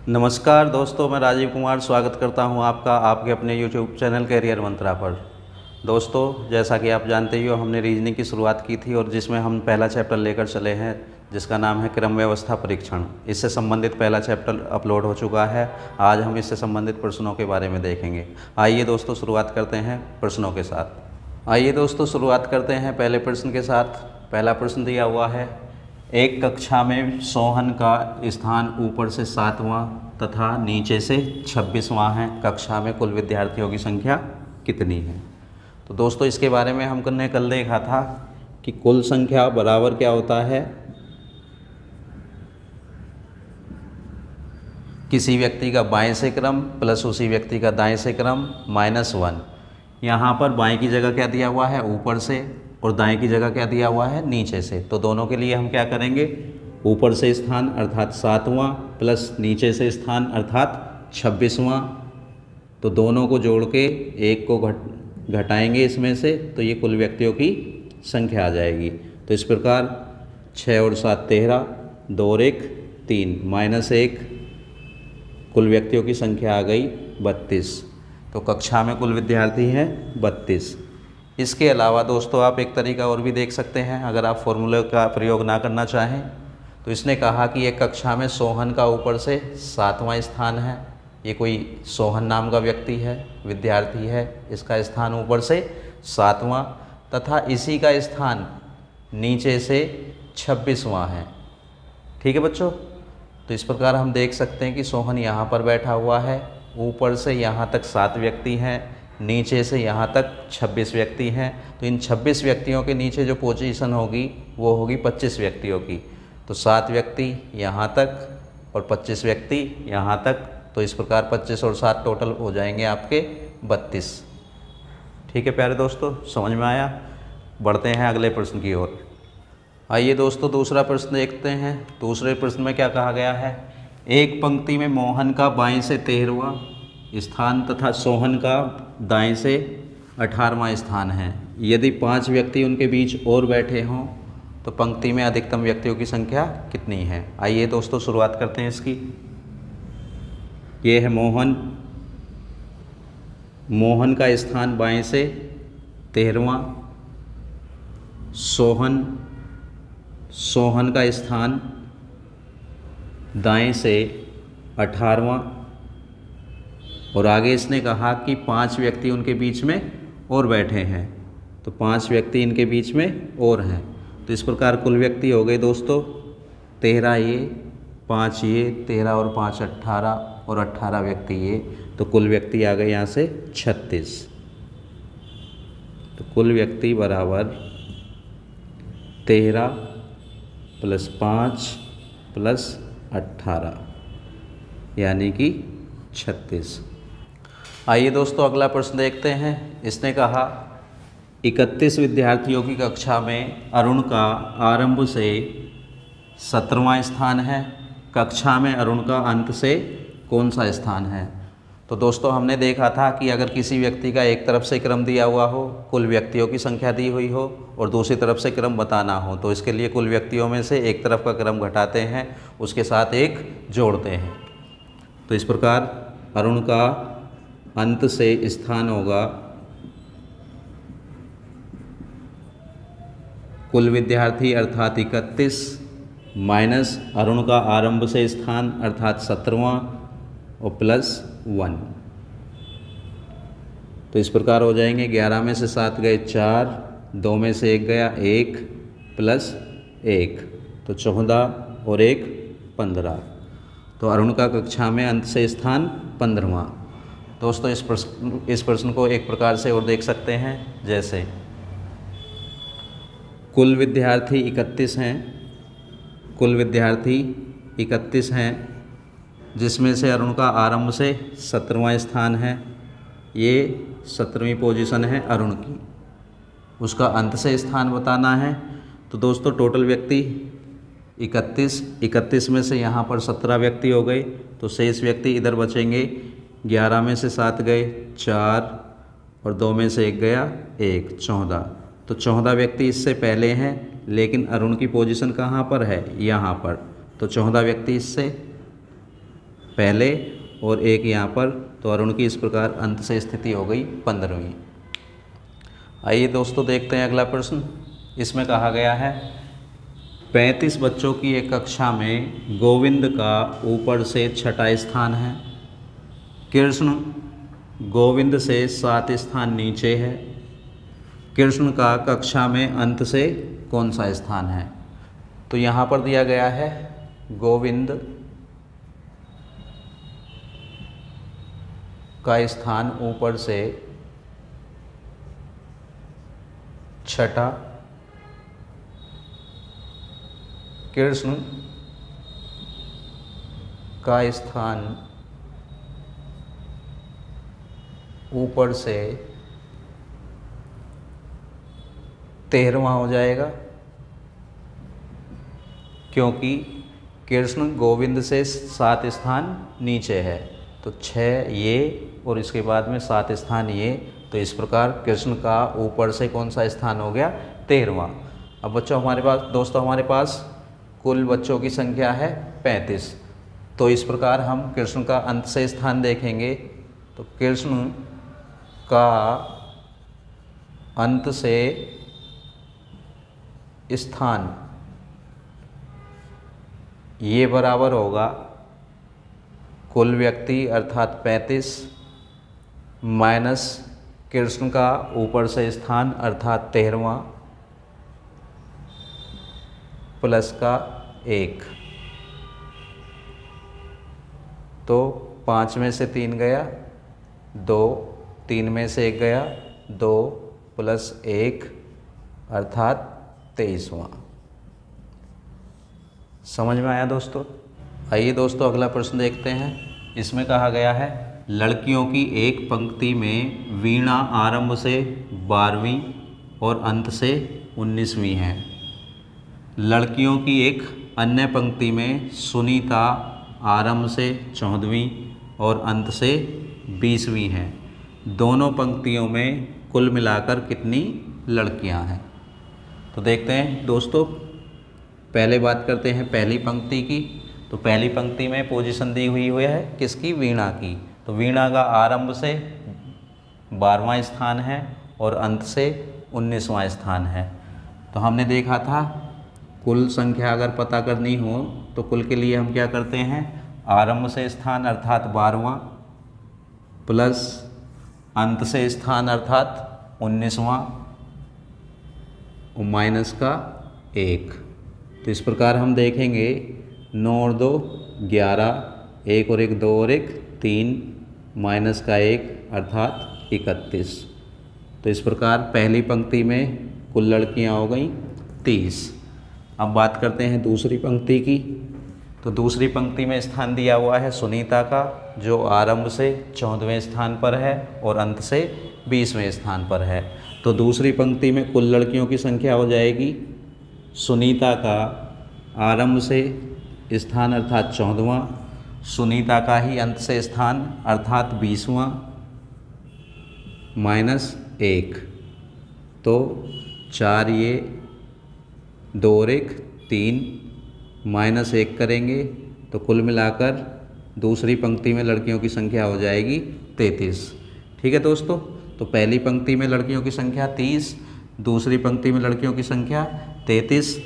नमस्कार दोस्तों, मैं राजीव कुमार स्वागत करता हूं आपका आपके अपने YouTube चैनल कैरियर मंत्रा पर। दोस्तों, जैसा कि आप जानते ही हो, हमने रीजनिंग की शुरुआत की थी और जिसमें हम पहला चैप्टर लेकर चले हैं जिसका नाम है क्रम व्यवस्था परीक्षण। इससे संबंधित पहला चैप्टर अपलोड हो चुका है। आज हम इससे संबंधित प्रश्नों के बारे में देखेंगे। आइए दोस्तों, शुरुआत करते हैं प्रश्नों के साथ। आइए दोस्तों, शुरुआत करते हैं पहले प्रश्न के साथ। पहला प्रश्न दिया हुआ है, एक कक्षा में सोहन का स्थान ऊपर से 7वां तथा नीचे से 26वां है। कक्षा में कुल विद्यार्थियों की संख्या कितनी है? तो दोस्तों, इसके बारे में हमने कल देखा था कि कुल संख्या बराबर क्या होता है, किसी व्यक्ति का बाएं से क्रम प्लस उसी व्यक्ति का दाएं से क्रम -1। यहाँ पर बाएं की जगह क्या दिया हुआ है, ऊपर से, और दाएं की जगह क्या दिया हुआ है, नीचे से। तो दोनों के लिए हम क्या करेंगे, ऊपर से स्थान अर्थात 7वां प्लस नीचे से स्थान अर्थात 26वां। तो दोनों को जोड़ के एक को घटाएंगे इसमें से, तो ये कुल व्यक्तियों की संख्या आ जाएगी। तो इस प्रकार 6 और 7 13, 2 और 1 3, -1, कुल व्यक्तियों की संख्या आ गई 32। तो कक्षा में कुल विद्यार्थी हैं 32। इसके अलावा दोस्तों, आप एक तरीका और भी देख सकते हैं। अगर आप फॉर्मूले का प्रयोग ना करना चाहें तो इसने कहा कि एक कक्षा में सोहन का ऊपर से 7वां स्थान है। ये कोई सोहन नाम का व्यक्ति है, विद्यार्थी है, इसका स्थान ऊपर से 7वां तथा इसी का स्थान नीचे से 26वां है। ठीक है बच्चों, तो इस प्रकार हम देख सकते हैं कि सोहन यहाँ पर बैठा हुआ है, ऊपर से यहाँ तक 7 व्यक्ति हैं, नीचे से यहाँ तक 26 व्यक्ति हैं। तो इन 26 व्यक्तियों के नीचे जो पोजीशन होगी वो होगी 25 व्यक्तियों की। तो 7 व्यक्ति यहाँ तक और 25 व्यक्ति यहाँ तक। तो इस प्रकार 25 और 7 टोटल हो जाएंगे आपके 32। ठीक है प्यारे दोस्तों, समझ में आया? बढ़ते हैं अगले प्रश्न की ओर। आइए दोस्तों, दूसरा प्रश्न देखते हैं। दूसरे प्रश्न में क्या कहा गया है, एक पंक्ति में मोहन का बाएं से 13वां स्थान तथा सोहन का दाएं से 18वां स्थान है। यदि 5 व्यक्ति उनके बीच और बैठे हों तो पंक्ति में अधिकतम व्यक्तियों की संख्या कितनी है? आइए दोस्तों, शुरुआत करते हैं इसकी। ये है मोहन का स्थान बाएं से 13वां, सोहन का स्थान दाएं से 18वां, और आगे इसने कहा कि 5 व्यक्ति उनके बीच में और बैठे हैं। तो 5 व्यक्ति इनके बीच में और हैं। तो इस प्रकार कुल व्यक्ति हो गए दोस्तों 13 ये, 5 ये, 13 और 5 18, और 18 व्यक्ति ये। तो कुल व्यक्ति आ गए यहाँ से 36। तो कुल व्यक्ति बराबर 13 + 5 + 18 यानी कि 36। आइए दोस्तों, अगला प्रश्न देखते हैं। इसने कहा 31 विद्यार्थियों की कक्षा में अरुण का आरंभ से 17वां स्थान है। कक्षा में अरुण का अंत से कौन सा स्थान है? तो दोस्तों, हमने देखा था कि अगर किसी व्यक्ति का एक तरफ से क्रम दिया हुआ हो, कुल व्यक्तियों की संख्या दी हुई हो, और दूसरी तरफ से क्रम बताना हो, तो इसके लिए कुल व्यक्तियों में से एक तरफ का क्रम घटाते हैं, उसके साथ एक जोड़ते हैं। तो इस प्रकार अरुण का अंत से स्थान होगा कुल विद्यार्थी अर्थात 31 माइनस अरुण का आरंभ से स्थान अर्थात 17वां और +1। तो इस प्रकार हो जाएंगे 11 में से 7 गए 4, 2 में से 1 गया 1 + 1, तो 14 और 1 15। तो अरुण का कक्षा में अंत से स्थान 15वां। दोस्तों, इस प्रश्न को एक प्रकार से और देख सकते हैं, जैसे कुल विद्यार्थी 31 हैं, कुल विद्यार्थी 31 हैं, जिसमें से अरुण का आरंभ से 17वां स्थान है। ये 17वीं पोजीशन है अरुण की। उसका अंत से स्थान बताना है। तो दोस्तों, टोटल व्यक्ति 31 में से यहाँ पर 17 व्यक्ति हो गए, तो शेष व्यक्ति इधर बचेंगे। 11 में से 7 गए 4, और 2 में से 1 गया 1, 14। तो 14 व्यक्ति इससे पहले हैं, लेकिन अरुण की पोजीशन कहाँ पर है, यहाँ पर। तो 14 व्यक्ति इससे पहले और एक यहाँ पर, तो अरुण की इस प्रकार अंत से स्थिति हो गई 15वीं। आइए दोस्तों देखते हैं अगला प्रश्न। इसमें कहा गया है 35 बच्चों की एक कक्षा में गोविंद का ऊपर से 6ठा स्थान है, कृष्ण गोविंद से 7 स्थान नीचे है, कृष्ण का कक्षा में अंत से कौन सा स्थान है। तो यहाँ पर दिया गया है गोविंद का स्थान ऊपर से 6ठा, कृष्ण का स्थान ऊपर से 13वां हो जाएगा, क्योंकि कृष्ण गोविंद से 7 स्थान नीचे है। तो 6 ये और इसके बाद में 7 स्थान ये, तो इस प्रकार कृष्ण का ऊपर से कौन सा स्थान हो गया 13वां। अब बच्चों हमारे पास कुल बच्चों की संख्या है 35। तो इस प्रकार हम कृष्ण का अंत से स्थान देखेंगे, तो कृष्ण का अंत से स्थान ये बराबर होगा कुल व्यक्ति अर्थात 35 माइनस कृष्ण का ऊपर से स्थान अर्थात 13वां प्लस का 1। तो 5 में से 3 गया 2, 3 में से 1 गया 2 प्लस 1 अर्थात 23वां। समझ में आया दोस्तों। आइए दोस्तों अगला प्रश्न देखते हैं। इसमें कहा गया है लड़कियों की एक पंक्ति में वीणा आरंभ से 12वीं और अंत से 19वीं है। लड़कियों की एक अन्य पंक्ति में सुनीता आरंभ से 14वीं और अंत से 20वीं है। दोनों पंक्तियों में कुल मिलाकर कितनी लड़कियां हैं। तो देखते हैं दोस्तों, पहले बात करते हैं पहली पंक्ति की। तो पहली पंक्ति में पोजीशन दी हुई है किसकी, वीणा की। तो वीणा का आरंभ से 12वां स्थान है और अंत से 19वां स्थान है। तो हमने देखा था कुल संख्या अगर पता करनी हो तो कुल के लिए हम क्या करते हैं, आरंभ से स्थान अर्थात 12वां प्लस अंत से स्थान अर्थात 19वां और माइनस का 1। तो इस प्रकार हम देखेंगे 9 और 2 11, 1 और 1 2 और 1 3 माइनस का 1 अर्थात 31। तो इस प्रकार पहली पंक्ति में कुल लड़कियां हो गई 30। अब बात करते हैं दूसरी पंक्ति की। तो दूसरी पंक्ति में स्थान दिया हुआ है सुनीता का, जो आरंभ से 14वें स्थान पर है और अंत से 20वें स्थान पर है। तो दूसरी पंक्ति में कुल लड़कियों की संख्या हो जाएगी सुनीता का आरंभ से स्थान अर्थात 14वां, सुनीता का ही अंत से स्थान अर्थात 20वां माइनस 1। तो 4 ये 2 और 1 3 माइनस 1 करेंगे तो कुल मिलाकर दूसरी पंक्ति में लड़कियों की संख्या हो जाएगी 33। ठीक है दोस्तों। तो पहली पंक्ति में लड़कियों की संख्या 30, दूसरी पंक्ति में लड़कियों की संख्या 33।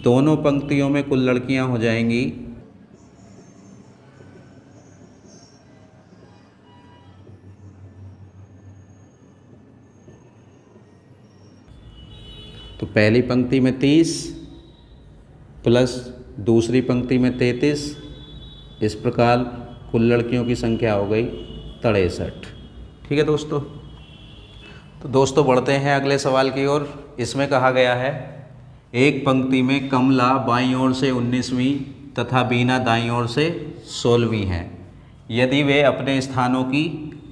दोनों पंक्तियों में कुल लड़कियां हो जाएंगी तो पहली पंक्ति में 30 प्लस दूसरी पंक्ति में 33, इस प्रकार कुल लड़कियों की संख्या हो गई 63। ठीक है दोस्तों। तो दोस्तों बढ़ते हैं अगले सवाल की ओर। इसमें कहा गया है एक पंक्ति में कमला बाईं ओर से 19वीं तथा बीना दाईं ओर से 16वीं हैं। यदि वे अपने स्थानों की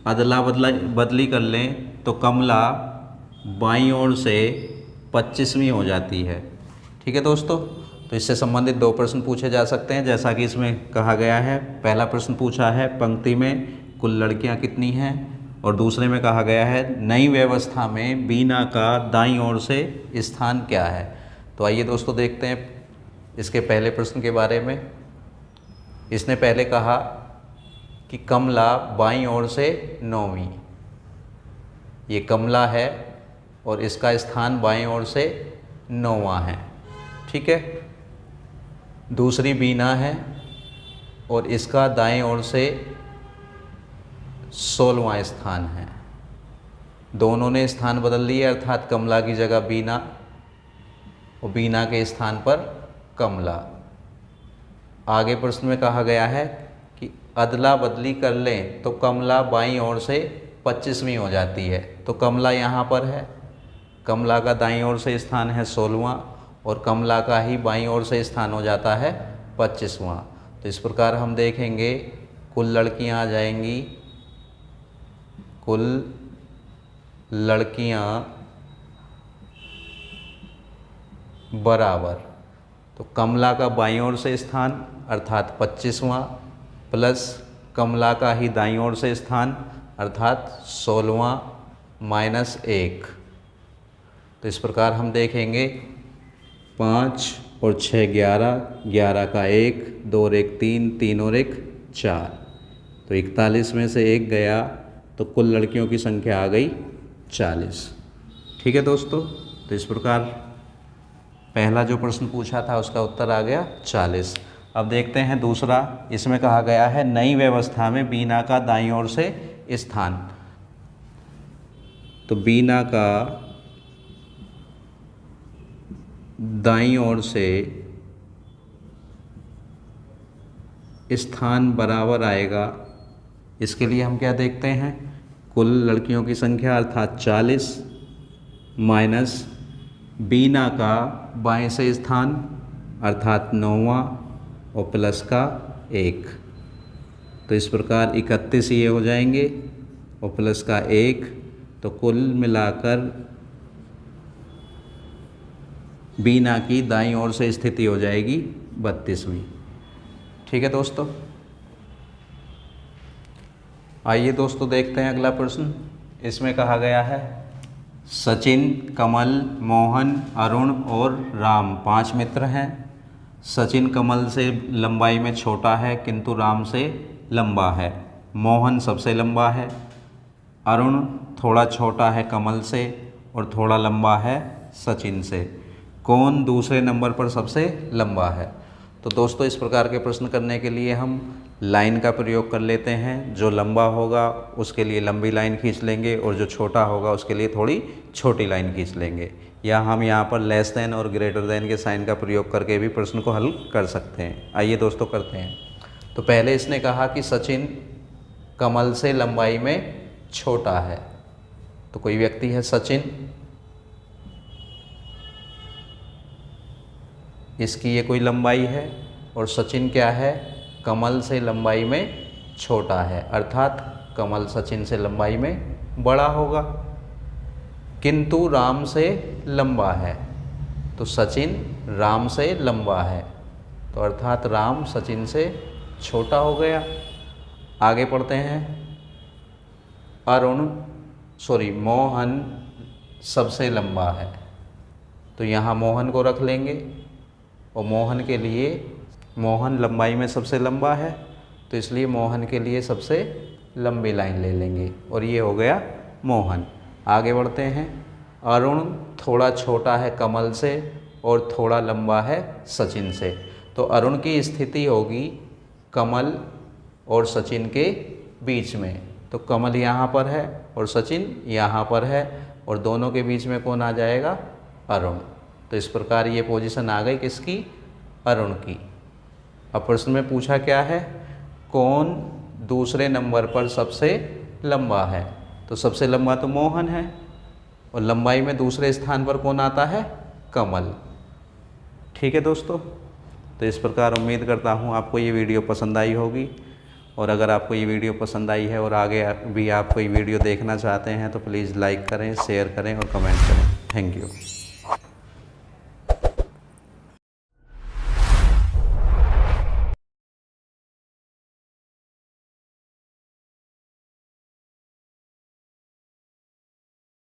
अदला बदली कर लें तो कमला बाईं ओर से 25वीं हो जाती है। ठीक है दोस्तों। तो इससे संबंधित 2 प्रश्न पूछे जा सकते हैं, जैसा कि इसमें कहा गया है। पहला प्रश्न पूछा है पंक्ति में कुल लड़कियां कितनी हैं, और दूसरे में कहा गया है नई व्यवस्था में बीना का दाईं ओर से स्थान क्या है। तो आइए दोस्तों देखते हैं इसके पहले प्रश्न के बारे में। इसने पहले कहा कि कमला बाईं ओर से 9वीं, ये कमला है और इसका स्थान बाईं ओर से 9वां है, ठीक है। दूसरी बीना है और इसका दाएं ओर से 16वां स्थान है। दोनों ने स्थान बदल लिए, अर्थात कमला की जगह बीना और बीना के स्थान पर कमला। आगे प्रश्न में कहा गया है कि अदला बदली कर लें तो कमला बाईं ओर से 25वीं हो जाती है। तो कमला यहाँ पर है, कमला का दाईं ओर से स्थान है 16वां और कमला का ही बाईं ओर से स्थान हो जाता है 25वां। तो इस प्रकार हम देखेंगे कुल लड़कियां आ जाएंगी, कुल लड़कियां बराबर, तो कमला का बाईं ओर से स्थान अर्थात 25वां प्लस कमला का ही दाईं ओर से स्थान अर्थात 16वां माइनस 1। तो इस प्रकार हम देखेंगे 5 और 6 11, 11 का 1, 2 और 1 3, 3 और 1 4, तो 41 में से 1 गया तो कुल लड़कियों की संख्या आ गई 40। ठीक है दोस्तों, तो इस प्रकार पहला जो प्रश्न पूछा था उसका उत्तर आ गया 40। अब देखते हैं दूसरा। इसमें कहा गया है नई व्यवस्था में बीना का दाईं ओर से स्थान। तो बीना का दाईं ओर से स्थान बराबर आएगा, इसके लिए हम क्या देखते हैं, कुल लड़कियों की संख्या अर्थात 40 माइनस बीना का बाएं से स्थान अर्थात 9वां और प्लस का 1। तो इस प्रकार 31 ये हो जाएंगे और प्लस का 1, तो कुल मिलाकर बीना की दाईं ओर से स्थिति हो जाएगी 32वीं। ठीक है दोस्तों, आइए दोस्तों देखते हैं अगला प्रश्न। इसमें कहा गया है सचिन, कमल, मोहन, अरुण और राम 5 मित्र हैं। सचिन कमल से लंबाई में छोटा है किंतु राम से लंबा है। मोहन सबसे लंबा है। अरुण थोड़ा छोटा है कमल से और थोड़ा लंबा है सचिन से। कौन दूसरे नंबर पर सबसे लंबा है? तो दोस्तों इस प्रकार के प्रश्न करने के लिए हम लाइन का प्रयोग कर लेते हैं। जो लंबा होगा उसके लिए लंबी लाइन खींच लेंगे और जो छोटा होगा उसके लिए थोड़ी छोटी लाइन खींच लेंगे, या हम यहाँ पर लेस देन और ग्रेटर देन के साइन का प्रयोग करके भी प्रश्न को हल कर सकते हैं। आइए दोस्तों करते हैं। तो पहले इसने कहा कि सचिन कमल से लंबाई में छोटा है। तो कोई व्यक्ति है सचिन, इसकी ये कोई लंबाई है और सचिन क्या है, कमल से लंबाई में छोटा है, अर्थात कमल सचिन से लंबाई में बड़ा होगा, किंतु राम से लंबा है। तो सचिन राम से लंबा है, तो अर्थात राम सचिन से छोटा हो गया। आगे पढ़ते हैं। मोहन सबसे लंबा है, तो यहाँ मोहन को रख लेंगे और मोहन के लिए, मोहन लंबाई में सबसे लंबा है तो इसलिए मोहन के लिए सबसे लंबी लाइन ले लेंगे और ये हो गया मोहन। आगे बढ़ते हैं। अरुण थोड़ा छोटा है कमल से और थोड़ा लंबा है सचिन से। तो अरुण की स्थिति होगी कमल और सचिन के बीच में। तो कमल यहाँ पर है और सचिन यहाँ पर है और दोनों के बीच में कौन आ जाएगा, अरुण। तो इस प्रकार ये पोजीशन आ गई किसकी, अरुण की। अब प्रश्न में पूछा क्या है, कौन दूसरे नंबर पर सबसे लंबा है? तो सबसे लंबा तो मोहन है और लंबाई में दूसरे स्थान पर कौन आता है, कमल। ठीक है दोस्तों, तो इस प्रकार उम्मीद करता हूँ आपको ये वीडियो पसंद आई होगी। और अगर आपको ये वीडियो पसंद आई है और आगे भी आप कोई वीडियो देखना चाहते हैं तो प्लीज़ लाइक करें, शेयर करें और कमेंट करें। Thank you.